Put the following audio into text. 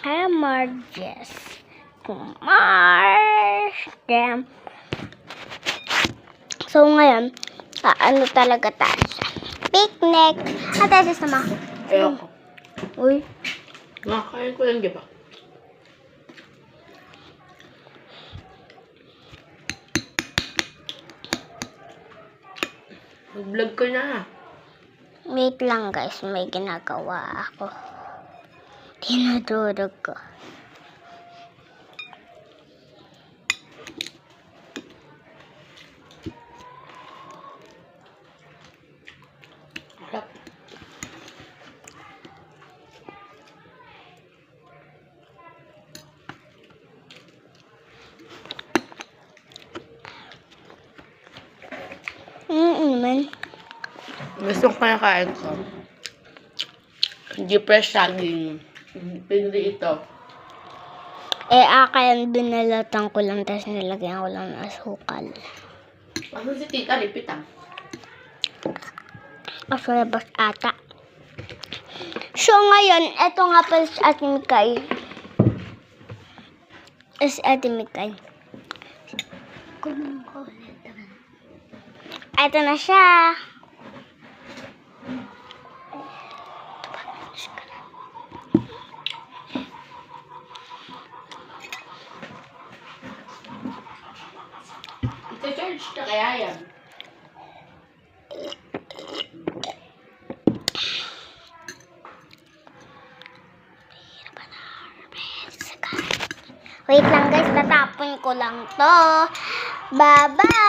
Marges. Kumarjem. So, ngayon, ano talaga tayo sa picnic. At ito sama. Ayoko. Uy. Nakakain ko lang, di ba? Mag-vlog ko na. Wait lang guys, may ginagawa ako. Tinudurog ko. Harap. Man. Gusto ko kinakain ko. Hindi fresh saging. Pinili ito. Akin binalatan ko lang, tapos nilagyan ko lang ng asukal. Ano si tita? Lipit ah. Sa labas ata. So ngayon, eto nga pala si Ate Mikay. Si Ate Mikay. Eto na siya. Ito-charge na kaya yan? Wait lang guys, tatapon ko lang to. Bye-bye!